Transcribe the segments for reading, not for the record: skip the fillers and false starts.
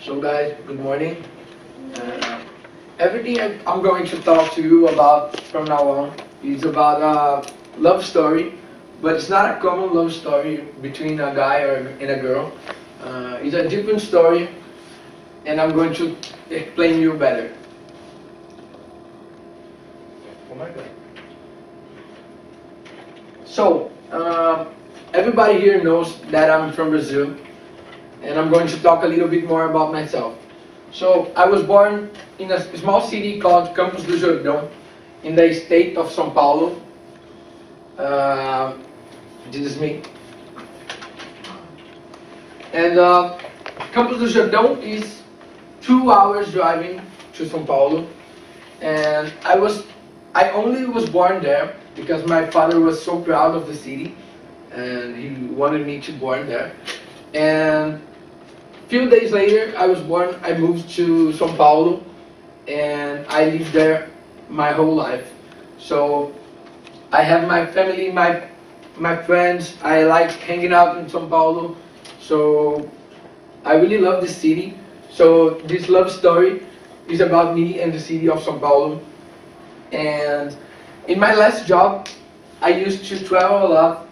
So guys, good morning. Uh, Everything I'm going to talk to you about from now on is about a love story, but it's not a common love story between a guy and a girl. It's a different story, and I'm going to explain you better. Oh my God. So, everybody here knows that I'm from Brazil, and I'm going to talk a little bit more about myself. So, I was born in a small city called Campos do Jordão, in the state of São Paulo. This is me. And Campos do Jordão is 2 hours driving to São Paulo, and I only was born there because my father was so proud of the city, and he wanted me to born there. And few days later, I moved to São Paulo, and I lived there my whole life. So I have my family, my friends. I like hanging out in São Paulo. So I really love this city. So this love story is about me and the city of São Paulo. And in my last job, I used to travel a lot,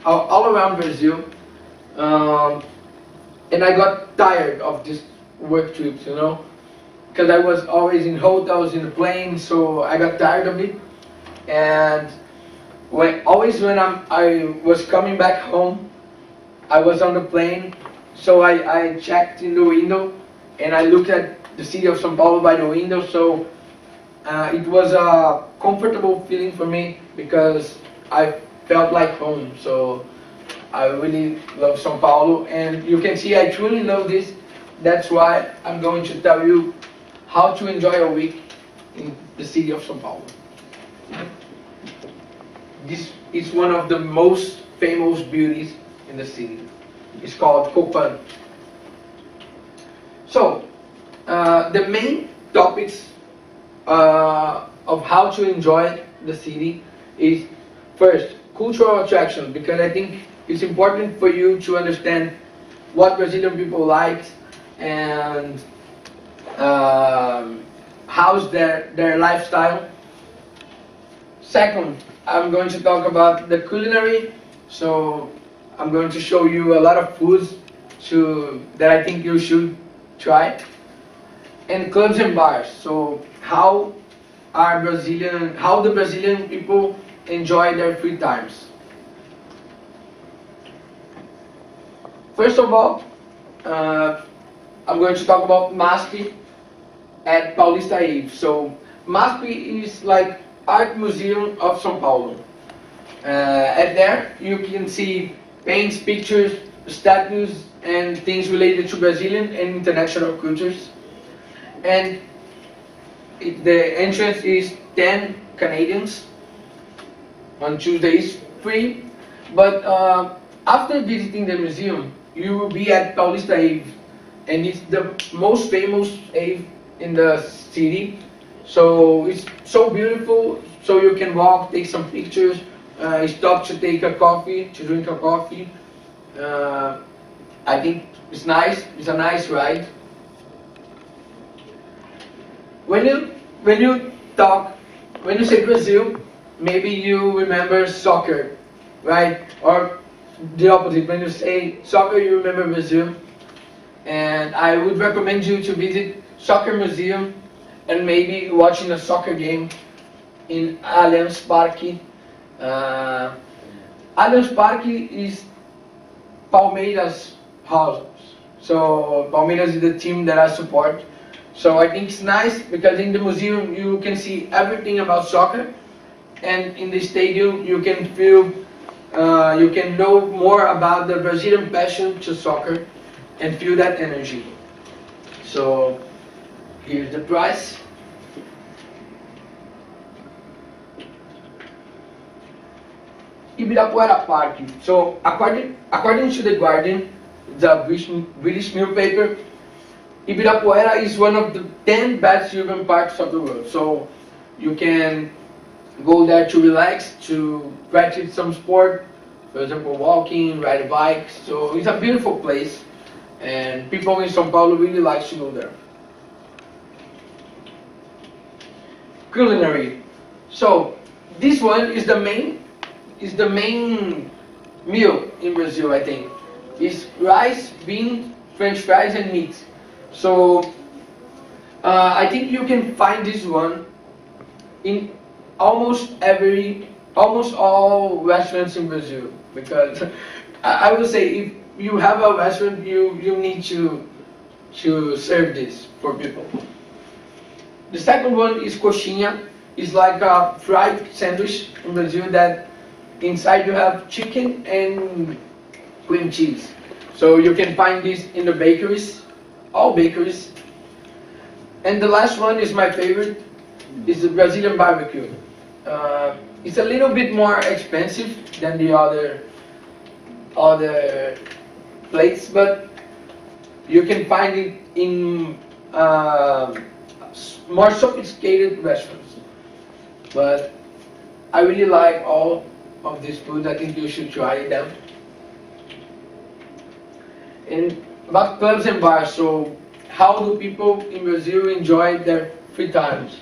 all around Brazil. And I got tired of these work trips, because I was always in hotels, in the plane, so I got tired of it. And when I was coming back home, I was on the plane, so I checked in the window, and I looked at the city of São Paulo by the window, so it was a comfortable feeling for me, because I felt like home. So I really love São Paulo, and you can see I truly love this. That's why I'm going to tell you how to enjoy a week in the city of São Paulo. This is one of the most famous beauties in the city. It's called Copan. So, the main topics of how to enjoy the city is, first, cultural attraction, because I think it's important for you to understand what Brazilian people like and how's their lifestyle. Second, I'm going to talk about the culinary. So I'm going to show you a lot of foods that I think you should try. And clubs and bars. So how the Brazilian people enjoy their free times. First of all, I'm going to talk about MASP at Paulista Ave. So MASP is like Art Museum of São Paulo. At there you can see paints, pictures, statues, and things related to Brazilian and international cultures. And the entrance is 10 Canadians. On Tuesdays, free. But after visiting the museum, you will be at Paulista Ave, and it's the most famous Ave in the city. So it's so beautiful, so you can walk, take some pictures, stop to drink a coffee. I think it's nice. It's a nice ride. When you say Brazil, maybe you remember soccer, right? Or the opposite, when you say soccer, you remember Brazil. And I would recommend you to visit Soccer Museum and maybe watching a soccer game in Allianz Parque. Allianz Parque is Palmeiras' house. So Palmeiras is the team that I support. So I think it's nice because in the museum you can see everything about soccer, and in the stadium you can you can know more about the Brazilian passion to soccer and feel that energy. So here's the price. Ibirapuera Park. So according to the Guardian, the British newspaper, Ibirapuera is one of the 10 best urban parks of the world. So you can go there to relax, to practice some sport, for example walking, ride a bike. So it's a beautiful place. and people in São Paulo really like to go there. Culinary. So this one is the main meal in Brazil, I think. It's rice, beans, French fries, and meat. So I think you can find this one in almost all restaurants in Brazil, because I would say if you have a restaurant, you need to serve this for people. The second one is coxinha. It's like a fried sandwich in Brazil that inside you have chicken and cream cheese. So you can find this in the bakeries, all bakeries. And the last one is my favorite, is the Brazilian barbecue. It's a little bit more expensive than the other plates, but you can find it in more sophisticated restaurants. But I really like all of these foods. I think you should try them. And about clubs and bars, so how do people in Brazil enjoy their free times?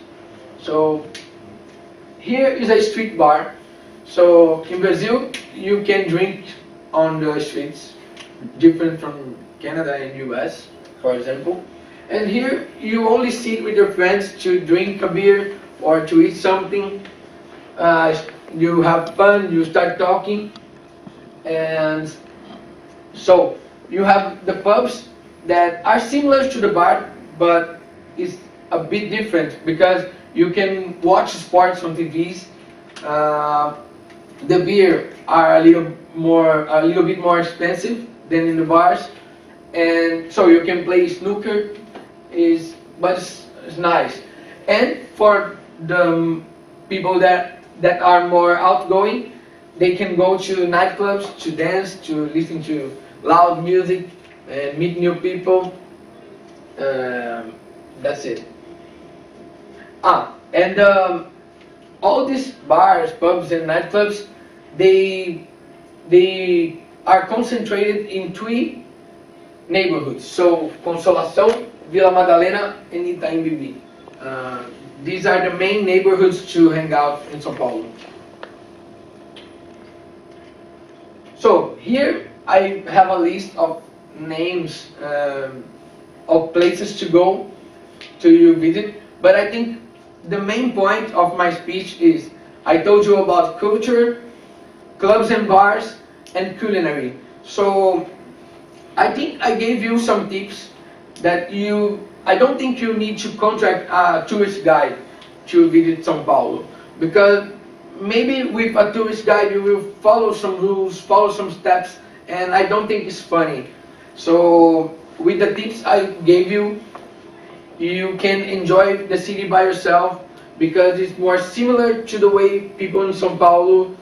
So here is a street bar. So in Brazil, you can drink on the streets, different from Canada and US, for example. And here you only sit with your friends to drink a beer or to eat something. You have fun, you start talking, and so you have the pubs that are similar to the bar, but it's a bit different because you can watch sports on TVs. The beer are a little bit more expensive than in the bars, and so you can play snooker. But it's nice. And for the people that are more outgoing, they can go to nightclubs to dance, to listen to loud music, and meet new people. That's it. And all these bars, pubs, and nightclubs, they are concentrated in 3 neighborhoods. So Consolação, Vila Madalena, and Itaim Bibi. These are the main neighborhoods to hang out in São Paulo. So here I have a list of names of places to go to visit, but I think the main point of my speech is I told you about culture, clubs and bars, and culinary. So I think I gave you some tips that I don't think you need to contract a tourist guide to visit São Paulo, because maybe with a tourist guide you will follow some rules, follow some steps, and I don't think it's funny. So with the tips I gave you, you can enjoy the city by yourself, because it's more similar to the way people in São Paulo,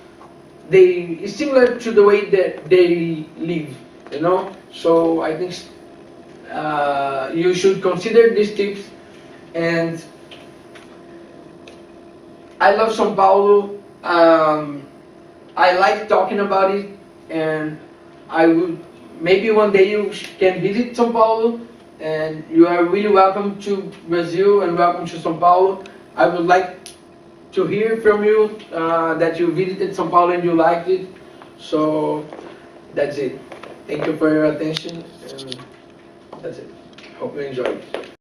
it's similar to the way that they live, you know. So I think you should consider these tips. And I love São Paulo. I like talking about it, and I would maybe one day you can visit São Paulo, and you are really welcome to Brazil and welcome to São Paulo. I would like to hear from you that you visited São Paulo and you liked it. So that's it. Thank you for your attention, and that's it. Hope you enjoyed.